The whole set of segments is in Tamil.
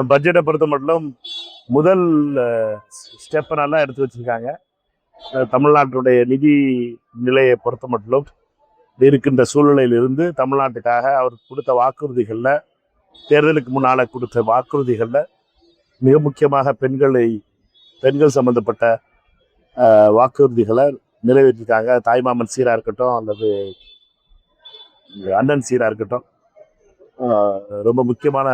பட்ஜெட்டை பொறுத்த மட்டும் முதல் ஸ்டெப்பை நல்லா எடுத்து வச்சிருக்காங்க. தமிழ்நாட்டுடைய நிதி நிலையை பொறுத்த மட்டும் இருக்கின்ற சூழ்நிலையிலிருந்து தமிழ்நாட்டுக்காக அவர் கொடுத்த வாக்குறுதிகளில், தேர்தலுக்கு முன்னால் கொடுத்த வாக்குறுதிகளில் மிக முக்கியமாக பெண்கள் சம்பந்தப்பட்ட வாக்குறுதிகளை நிறைவேற்றிருக்காங்க. தாய்மாமன் சீராக இருக்கட்டும் அல்லது அண்ணன் சீராக இருக்கட்டும், ரொம்ப முக்கியமான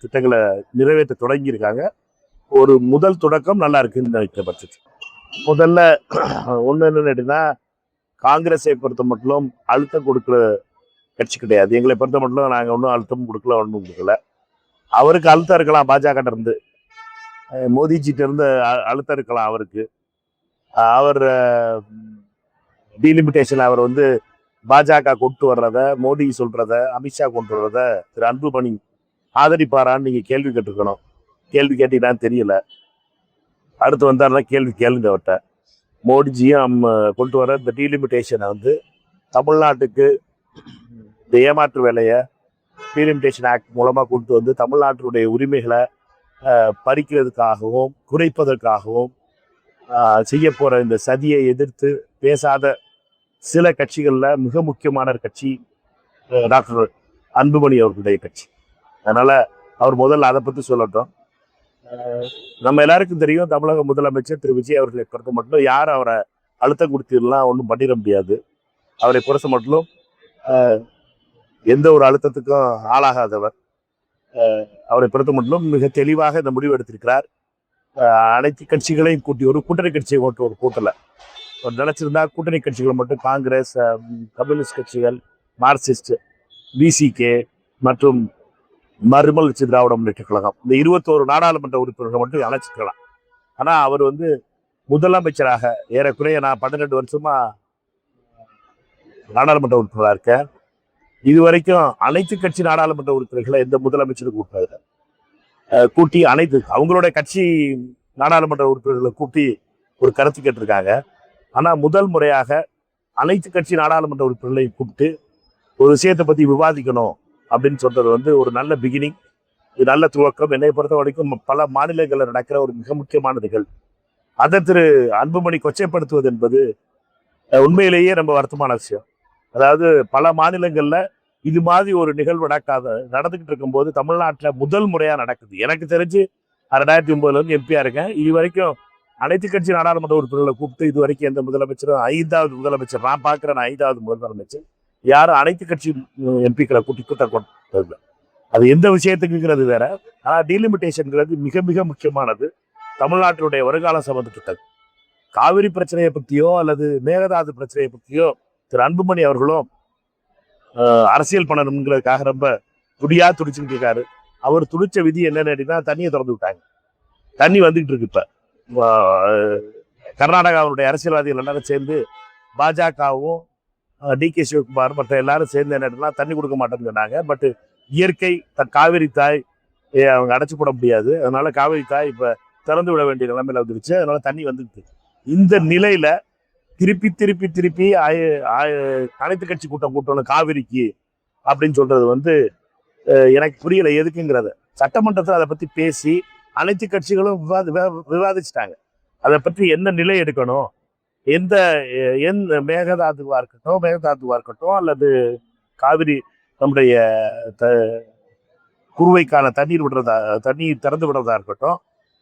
திட்டங்களை நிறைவேற்ற தொடங்கியிருக்காங்க. ஒரு முதல் தொடக்கம் நல்லா இருக்குன்னு நினைக்கிற பட்சத்தில் முதல்ல ஒன்று என்னன்னு கேட்டீங்கன்னா, காங்கிரஸை பொறுத்த மட்டும் அழுத்தம் கொடுக்குற கட்சி கிடையாது. எங்களை பொறுத்த மட்டும் நாங்கள் ஒன்றும் அழுத்தம் கொடுக்கல, ஒன்றும் கொடுக்கல. அவருக்கு அழுத்தம் இருக்கலாம், பாஜக இருந்து மோடிஜிட்ட இருந்து அழுத்தம் இருக்கலாம் அவருக்கு. அவர் டீலிமிட்டேஷன் அவர் பாஜக கொண்டு வர்றத, மோடி சொல்றத, அமித்ஷா கொண்டு வர்றத திரு அன்புமணி ஆதரிப்பாரான்னு நீங்க கேள்வி கேட்டிருக்கணும். கேள்வி கேட்டீங்கன்னு தெரியல. அடுத்து வந்தாருன்னா கேள்வி கேளுங்க அவர்கிட்ட. மோடிஜியும் கொண்டு வர இந்த டீலிமிட்டேஷனை தமிழ்நாட்டுக்கு இந்த ஏமாற்று வேலையை டீலிமிட்டேஷன் ஆக்ட் மூலமாக கொண்டு தமிழ்நாட்டினுடைய உரிமைகளை பறிக்கிறதுக்காகவும் குறைப்பதற்காகவும் செய்ய போற இந்த சதியை எதிர்த்து பேசாத சில கட்சிகளில் மிக முக்கியமான கட்சி டாக்டர் அன்புமணி அவர்களுடைய கட்சி. அதனால அவர் முதல்ல அதை பற்றி சொல்லட்டும். நம்ம எல்லாருக்கும் தெரியும், தமிழக முதலமைச்சர் திரு விஜய் அவர்களை பொறுத்த மட்டும் யாரும் அவரை அழுத்தம் கொடுத்தலாம் ஒன்றும் பண்ணிட முடியாது. அவரை பொறுத்த மட்டும் எந்த ஒரு அழுத்தத்துக்கும் ஆளாகாதவர். அவரை பொறுத்த மட்டும் மிக தெளிவாக இந்த முடிவு எடுத்திருக்கிறார். அனைத்து கட்சிகளையும் கூட்டி ஒரு கூட்டணி கட்சியை ஒரு கூட்டலை நினைச்சிருந்தா கூட்டணி கட்சிகள் மட்டும் காங்கிரஸ், கம்யூனிஸ்ட் கட்சிகள், மார்க்சிஸ்ட், பிசிகே மற்றும் மறுமலர்ச்சி திராவிட முன்னேற்ற கழகம், இந்த 21 நாடாளுமன்ற உறுப்பினர்கள் மட்டும் அழைச்சிக்கலாம். ஆனா அவர் முதலமைச்சராக ஏறக்குறைய நான் 12 வருஷமா நாடாளுமன்ற உறுப்பினராக இருக்கேன். இதுவரைக்கும் அனைத்து கட்சி நாடாளுமன்ற உறுப்பினர்களை எந்த முதலமைச்சருக்கு கூட்டி அனைத்து அவங்களுடைய கட்சி நாடாளுமன்ற உறுப்பினர்களை கூட்டி ஒரு கருத்து கேட்டிருக்காங்க. ஆனா முதல் முறையாக அனைத்து கட்சி நாடாளுமன்ற உறுப்பினர்களையும் கூப்பிட்டு ஒரு விஷயத்தை பத்தி விவாதிக்கணும் அப்படின்னு சொல்றது ஒரு நல்ல பிகினிங், இது நல்ல துவக்கம். என்னை பொறுத்த வரைக்கும் பல மாநிலங்களில் நடக்கிற ஒரு மிக முக்கியமான நிகழ்வு. அதை திரு அன்புமணி கொச்சைப்படுத்துவது என்பது உண்மையிலேயே ரொம்ப வருத்தமான விஷயம். அதாவது பல மாநிலங்கள்ல இது மாதிரி ஒரு நிகழ்வு நடந்துகிட்டு இருக்கும்போது தமிழ்நாட்டில் முதல் முறையா நடக்குது. எனக்கு தெரிஞ்சு 2009 எம்பியா இருக்கேன். இது வரைக்கும் அனைத்து கட்சி நாடாளுமன்ற உறுப்பினர்களை கூப்பிட்டு இது வரைக்கும் எந்த முதலமைச்சரும் 5வது முதலமைச்சர் நான் பார்க்கிறேன், 5வது முதலமைச்சர் யாரும் அனைத்து கட்சி எம்பிக்களை கூட்டக்கூடாது. அது எந்த விஷயத்துக்குங்கிறது வேற. ஆனா டீலிமிட்டேஷன்ங்கிறது மிக மிக முக்கியமானது. தமிழ்நாட்டினுடைய வருங்காலம் சம்பந்தப்பட்டது. காவிரி பிரச்சனையை பற்றியோ அல்லது மேகதாது பிரச்சனையை பற்றியோ திரு அன்புமணி அவர்களும் அரசியல் பண்ணணுங்கிறதுக்காக ரொம்ப துடிச்சுக்கிட்டு இருக்காரு. அவர் துடிச்ச விதி என்னன்னு கேட்டீங்கன்னா, தண்ணியை திறந்து விட்டாங்க. தண்ணி வந்துகிட்டு இருக்கு. இப்ப கர்நாடகாவுடைய அரசியல்வாதிகள் எல்லாரும் சேர்ந்து பாஜகவும் டிகே சிவகுமார் மற்ற எல்லாரும் சேர்ந்து என்ன தண்ணி கொடுக்க மாட்டேன்னு சொன்னாங்க. பட் இயற்கை காவிரி தாய் அவங்க அடைச்சு போட முடியாது. அதனால காவிரி தாய் இப்ப திறந்து விட வேண்டிய நிலைமையில வந்துருச்சு. அதனால தண்ணி வந்துருக்கு. இந்த நிலையில திருப்பி அனைத்து கட்சி கூட்டணும் காவிரிக்கு அப்படின்னு சொல்றது எனக்கு புரியல எதுக்குங்கிறத. சட்டமன்றத்தில் அதை பத்தி பேசி அனைத்து கட்சிகளும் விவாதிச்சுட்டாங்க. அதை பற்றி என்ன நிலை எடுக்கணும், எந்த மேகதாதுவா இருக்கட்டும் அல்லது காவிரி நம்முடைய குறுவைக்கான தண்ணீர் திறந்து விடுறதா இருக்கட்டும்,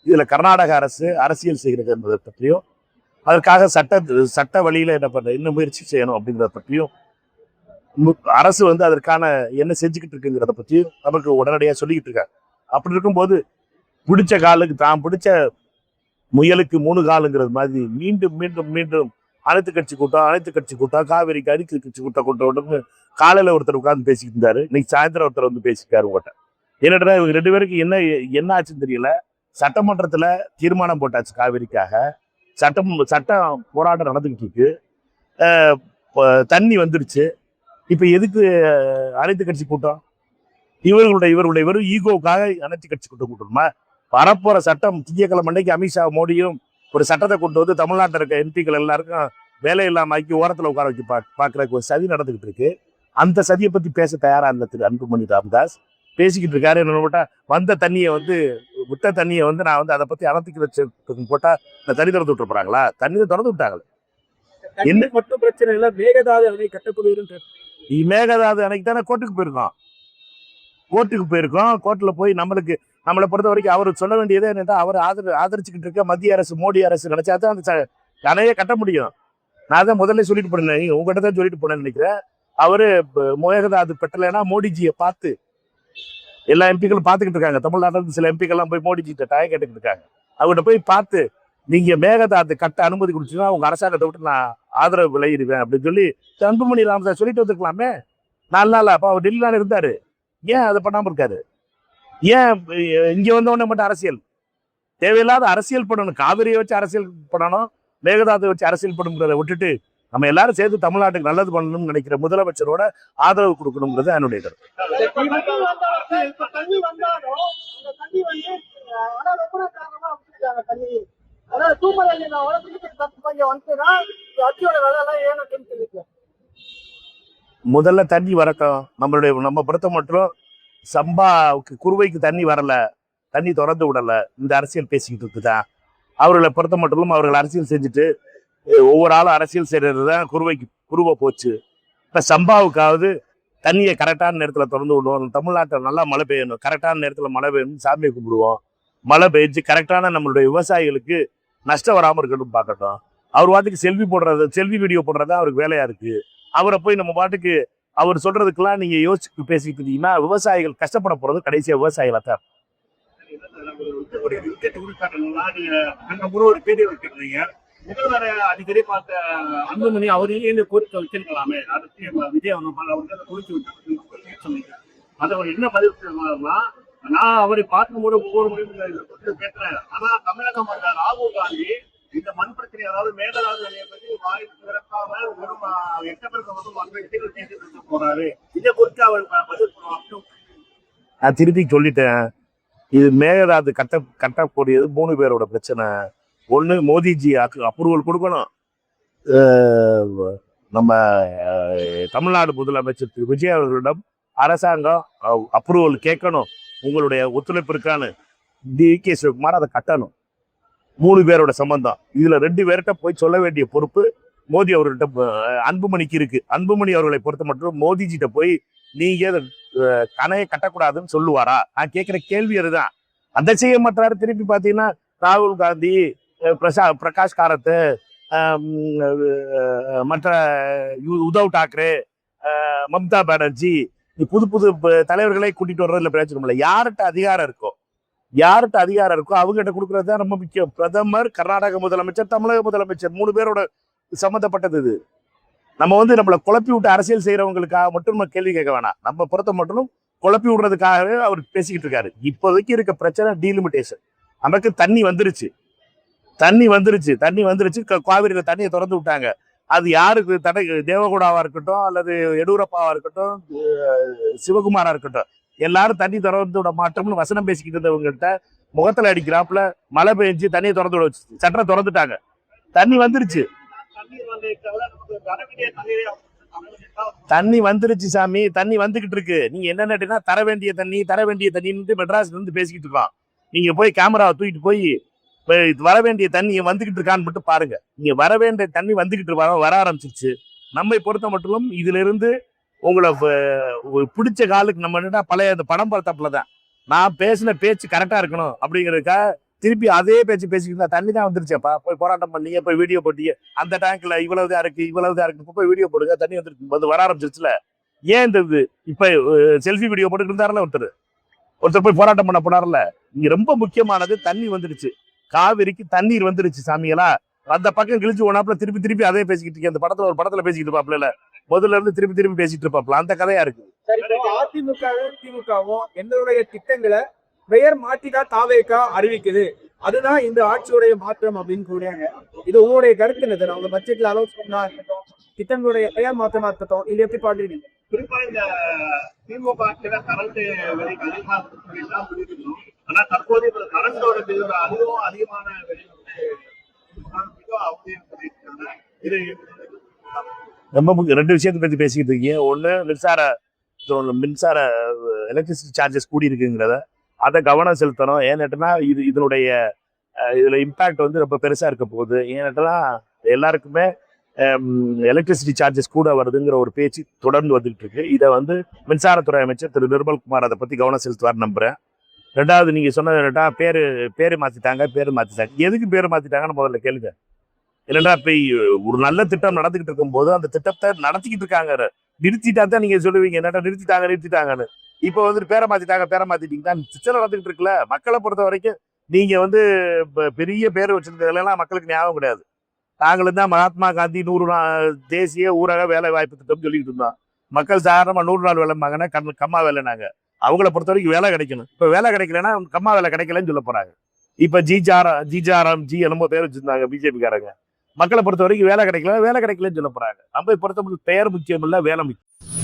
இதுல கர்நாடக அரசு அரசியல் செய்கிறது என்பதை பற்றியும், அதற்காக சட்ட வழியில என்ன முயற்சி செய்யணும் அப்படிங்கிறத பற்றியும் அரசு அதற்கான என்ன செஞ்சுக்கிட்டு இருக்குங்கிறத பற்றியும் நமக்கு உடனடியாக சொல்லிக்கிட்டு இருக்காங்க. அப்படி இருக்கும்போது பிடிச்ச காலுக்கு தான் பிடிச்ச முயலுக்கு 3 காலுங்கிறது மாதிரி மீண்டும் அனைத்து கட்சி கூட்டம் காவிரிக்கு அனைத்து கட்சி கூட்டம் காலையில ஒருத்தர் உட்கார்ந்து பேசிக்கிட்டு இருந்தாரு. இன்னைக்கு சாயந்தரம் ஒருத்தர் பேசிக்காரு உங்கள்கிட்ட. என்னடா இவங்க 2 பேருக்கு என்ன ஆச்சுன்னு தெரியல. சட்டமன்றத்துல தீர்மானம் போட்டாச்சு காவிரிக்காக. சட்டம் போராட்டம் நடந்துகிட்டு இருக்கு. தண்ணி வந்துருச்சு. இப்ப எதுக்கு அனைத்து கட்சி கூட்டம்? இவர்களுடைய வெறும் ஈகோவுக்காக அனைத்து கட்சி கூட்டம் கூட்டணுமா? வரப்போற சட்டம் திங்கட்கிழமை அன்னைக்கு அமித்ஷா மோடியும் ஒரு சட்டத்தை கொண்டு தமிழ்நாட்டில் இருக்க எம்பிக்கள் எல்லாருக்கும் வேலை இல்லாம ஆக்கி ஓரத்துல உட்கார வச்சு பாக்குறதுக்கு ஒரு சதி நடந்துகிட்டு இருக்கு. அந்த சதியை பத்தி பேச தயாரா இல்ல திரு அன்புமணி ராமதாஸ். பேசிக்கிட்டு இருக்காரு. என்ன போட்டா வந்த தண்ணியை வந்து விட்ட தண்ணியை வந்து நான் வந்து அதை பத்தி அனத்திக்கு வச்சு போட்டா இந்த தண்ணி திறந்து விட்டு போறாங்களா? தண்ணி திறந்து விட்டாங்க. என்ன மட்டும் பிரச்சனை இல்லை, மேகதாது அணை கட்டப்படுவது. மேகதாது அணைக்கு தானே கோர்ட்டுக்கு போயிருக்கோம். கோர்ட்ல போய் நம்மளை பொறுத்த வரைக்கும் அவர் சொல்ல வேண்டியதே என்னன்னா, அவர் ஆதரிச்சுக்கிட்டு இருக்க மத்திய அரசு, மோடி அரசு நினைச்சா தான் அந்த அணையை கட்ட முடியும். நான் தான் முதல்ல சொல்லிட்டு போனேன், உங்ககிட்ட தான் சொல்லிட்டு போனேன்னு நினைக்கிறேன். அவரு மேகதாது பெட்டலைன்னா மோடிஜியை பார்த்து எல்லா எம்பிக்களும் பார்த்துக்கிட்டு இருக்காங்க. தமிழ்நாட்டில் இருந்து சில எம்பிக்கள்லாம் போய் மோடிஜிட்ட டயம் கேட்டுக்கிட்டு இருக்காங்க. அவர்கிட்ட போய் பார்த்து நீங்க மேகதாது கட்ட அனுமதி கொடுத்தீங்கன்னா உங்க அரசாங்கத்தை விட்டு நான் ஆதரவு விளையிடுவேன் அப்படின்னு சொல்லி அன்புமணி ராமதாஸ் சொல்லிட்டு வந்துருக்கலாமே. 4 நாள் அப்ப அவர் டெல்லியில இருந்தாரு. ஏன் அதை பண்ணாம இருக்காரு? ஏன் இங்க வந்தவொடனே மட்டும் அரசியல் தேவையில்லாத அரசியல் பண்ணணும்? காவிரியை வச்சு அரசியல் பண்ணணும், மேகதாதை வச்சு அரசியல் பண்ணுங்கிறத விட்டுட்டு நம்ம எல்லாரும் சேர்ந்து தமிழ்நாட்டுக்கு நல்லது பண்ணணும்னு நினைக்கிற முதலமைச்சரோட ஆதரவு கொடுக்கணுங்கிறது என்னுடைய கருத்து. முதல்ல தண்ணி வரட்டும். நம்ம பொறுத்த மட்டும் சம்பாவுக்கு குருவைக்கு தண்ணி வரல, தண்ணி திறந்து விடல, இந்த அரசியல் பேசிக்கிட்டு இருக்குதான். அவர்களை பொறுத்த மட்டும் அவர்கள் அரசியல் செஞ்சுட்டு ஒவ்வொரு ஆளும் அரசியல் செய்யறதுதான் குருவை போச்சு. இப்ப சம்பாவுக்காவது தண்ணியை கரெக்டான நேரத்துல திறந்து விடுவோம். தமிழ்நாட்டில் நல்லா மழை பெய்யணும், கரெக்டான நேரத்துல மழை பெய்யணும், சாமியை கும்பிடுவோம். மழை பெய்ஞ்சு கரெக்டான நம்மளுடைய விவசாயிகளுக்கு நஷ்டம் வராம இருக்கணும் பார்க்கட்டும். அவர் பாட்டுக்கு செல்ஃபி வீடியோ போடுறது அவருக்கு வேலையா இருக்கு. அவரை போய் நம்ம பாட்டுக்கு அவர் சொல்றதுக்கெல்லாம் நீங்க யோசிச்சு பேசிக்கிட்டு இருந்தீங்கன்னா விவசாயிகள் கஷ்டப்பட போறது கடைசியா விவசாயிகளை தான். முதல்வர் அடிக்கடி பார்த்த அன்புமணி அவரையே இந்த கோரிக்கை வச்சிருக்கலாமே, விஜய் அவர்கள் குறிச்சு விட்டு அதை அவர் என்ன பதிவு சொல்லுவாருன்னா, நான் அவரை பார்க்கும்போது ஒவ்வொரு முறையும் பேசுறேன். ஆனா தமிழகம் வந்த ராகுல் காந்தி இந்த மண் பிரச்சனை, அதாவது மேகதாது அணையை பற்றி வாய்ப்பு திறக்காம வெறும் 8 பேருக்கு மட்டும் மற்ற விஷயங்கள் பேசிட்டு போறாரு. இதை குறித்து அவர் பதில் சொல்லுவாங்க. நான் திருப்பி சொல்லிட்டேன், இது மேகதாது கட்டக்கூடியது 3 பேரோட பிரச்சனை. ஒன்று மோடிஜி அப்ரூவல் கொடுக்கணும், நம்ம தமிழ்நாடு முதலமைச்சர் திரு விஜய் அவர்களிடம் அரசாங்கம் அப்ரூவல் கேட்கணும், உங்களுடைய ஒத்துழைப்பு இருக்கான்னு. டி.கே. சிவகுமார் அதை கட்டணும். 3 பேரோட சம்பந்தம். இதுல 2 பேர்கிட்ட போய் சொல்ல வேண்டிய பொறுப்பு மோடி அவர்கள்ட்ட அன்புமணிக்கு இருக்கு. அன்புமணி அவர்களை பொறுத்த மட்டும் மோடிஜிட்ட போய் நீங்க கணையை கட்டக்கூடாதுன்னு சொல்லுவாரா? நான் கேட்கிற கேள்வி அதுதான். அந்த செய்ய மாட்டாரு. திருப்பி பாத்தீங்கன்னா ராகுல் காந்தி, பிரகாஷ் காரத், மற்ற உத்தவ் டாக்கரே, மம்தா பானர்ஜி, புது தலைவர்களை கூட்டிட்டு வர்றதுல பிரச்சனை இல்லை. யார்கிட்ட அதிகாரம் இருக்கோ அவங்ககிட்ட கொடுக்கறது தான் ரொம்ப முக்கியம். பிரதமர், கர்நாடக முதலமைச்சர், தமிழக முதலமைச்சர் 3 பேரோட சம்மந்தப்பட்டது இது. நம்ம நம்மளை குழப்பி விட்டு அரசியல் செய்யறவங்களுக்காக மட்டும் நம்ம கேள்வி கேட்க வேணாம். நம்ம பொறுத்த மட்டும் குழப்பி விடுறதுக்காகவே அவர் பேசிக்கிட்டு இருக்காரு. இப்போதைக்கு இருக்க பிரச்சனை டீலிமிட்டேஷன். நமக்கு தண்ணி வந்துருச்சு. காவிரியில தண்ணியை திறந்து விட்டாங்க. அது யாருக்கு தடை? தேவகவுடாவா இருக்கட்டும், அல்லது எடியூரப்பாவா இருக்கட்டும், சிவகுமாரா இருக்கட்டும், எல்லாரும் தண்ணி திறந்து விட மாட்டோம்னு வசனம் பேசிக்கிட்டு இருந்தவங்ககிட்ட முகத்துல அடிக்கிறாப்புல மழை பெஞ்சு தண்ணியை திறந்து விட சட்டம் திறந்துட்டாங்க. தண்ணி வந்துருச்சு சாமி, தண்ணி வந்துகிட்டு இருக்கு. நீங்க என்னன்னா தர வேண்டிய தண்ணின்னு மெட்ராஸ்ல இருந்து பேசிக்கிட்டு இருக்கோம். நீங்க போய் கேமராவை தூக்கிட்டு போய் வர வேண்டிய தண்ணி வந்துகிட்டு இருக்கான்னு மட்டும் பாருங்க. நீங்க வர வேண்டிய தண்ணி வந்துகிட்டு வர ஆரம்பிச்சிருச்சு. நம்மை பொறுத்த மட்டும் இதுல இருந்து உங்களை பிடிச்ச காலுக்கு நம்ம என்னன்னா பழைய அந்த படம் பார்த்தப்பலதான் நான் பேசின பேச்சு கரெக்டா இருக்கணும் அப்படிங்கிறதுக்காக திருப்பி அதே பேச்சு பேசிக்கிட்டு தண்ணி தான் வந்துருச்சேப்பா, போய் போராட்டம் பண்ணீங்க, போய் வீடியோ போட்டீங்க, அந்த டேங்க்ல இவ்வளவுதான் இருக்கு போய் வீடியோ போடுங்க, தண்ணி வந்து வர ஆரம்பிச்சிருச்சுல. ஏன் இந்த இப்ப செல்ஃபி வீடியோ போட்டுக்கிட்டு இருந்தாருல ஒருத்தர் போய் போராட்டம் பண்ண போனார்ல. இங்க ரொம்ப முக்கியமானது தண்ணி வந்துருச்சு. காவிரிக்கு தண்ணீர் வந்துருச்சு சாமிகளா. அந்த பக்கம் கிழிச்சு ஓனாப்புல திருப்பி அதே பேசிக்கிட்டு இருக்கேன். அந்த படத்துல ஒரு படத்துல பேசிக்கிட்டு இருப்பாப்ல, முதல்ல இருந்து திருப்பி பேசிட்டு இருப்பாப்ல, அந்த கதையா இருக்கு. அதிமுகவும் திமுகவும் எங்களுடைய திட்டங்களை பெயர் மாற்றிதான் தாவேகா அறிவிக்குது. அதுதான் இந்த ஆட்சியுடைய மாற்றம் அப்படின்னு கூறியாங்க. இது உங்களுடைய கருத்து என்னது? அவங்க பட்ஜெட்ல அலோவ் பண்ணா இருக்கட்டும், திட்டங்களுடைய பெயர் மாற்றமா இருக்கட்டும், இது எப்படி பாக்குறீங்க? குறிப்பா இந்த திமுக ஆட்சியில கரண்ட் விலைக்கு அதிகமாக சொல்லியிருக்கோம். ஆனா தற்போது இப்ப கரண்டோட பில் அதுவும் அதிகமான விலை ரொம்ப 2 விஷயத்தை பத்தி பேசிக்கிட்டு இருக்கீங்க. ஒண்ணு மின்சார எலக்ட்ரிசிட்டி சார்ஜஸ் கூடி இருக்குங்கிறத அதை கவனம் செலுத்தணும். ஏன்னுட்டுனா இதனுடைய இதுல இம்பாக்ட் வந்து ரொம்ப பெருசா இருக்க போகுது. ஏன்னுட்டுனா எல்லாருக்குமே எலக்ட்ரிசிட்டி சார்ஜஸ் கூட வருதுங்கிற ஒரு பேச்சு தொடர்ந்து வந்துட்டு இருக்கு. இதை வந்து மின்சாரத்துறை அமைச்சர் திரு நிர்மல்குமார் அதை பத்தி கவனம் செலுத்துவார் நம்புறேன். ரெண்டாவது நீங்க சொன்னது பேரு மாத்திட்டாங்க. எதுக்கு பேரு மாத்திட்டாங்கன்னு முதல்ல கேளுங்க. இல்லைன்னா இப்ப ஒரு நல்ல திட்டம் நடந்துகிட்டு இருக்கும் போது அந்த திட்டத்தை நடத்திக்கிட்டு இருக்காங்க. நிறுத்திட்டா தான் நீங்க சொல்லுவீங்க என்னடா நிறுத்திட்டாங்கன்னு. இப்போ வந்துட்டு பேரை மாத்திட்டீங்கன்னா சிச்சம் நடந்துகிட்டு இருக்குல்ல. மக்களை பொறுத்த வரைக்கும் நீங்க வந்து பெரிய பேர் வச்சிருந்ததுலாம் மக்களுக்கு ஞாபகம் கிடையாது. நாங்களும் தான் மகாத்மா காந்தி 100 தேசிய ஊரக வேலை வாய்ப்பு திட்டம் சொல்லிட்டு இருந்தோம். மக்கள் சாதாரணமா 100 நாள் வேலைம்பாங்கன்னா கம்மா வேலைனாங்க. அவங்கள பொறுத்த வரைக்கும் வேலை கிடைக்கணும். இப்ப வேலை கிடைக்கலன்னா கம்மா வேலை கிடைக்கலன்னு சொல்ல போறாங்க. இப்ப ஜிஜாராம் என்னமோ பேர் வச்சிருந்தாங்க பிஜேபி காரங்க. மக்களை பொறுத்த வரைக்கும் வேலை கிடைக்கலன்னு சொல்ல போறாங்க. நம்ம பொறுத்த பெயர் முக்கியம் இல்ல, வேலை முக்கியம்.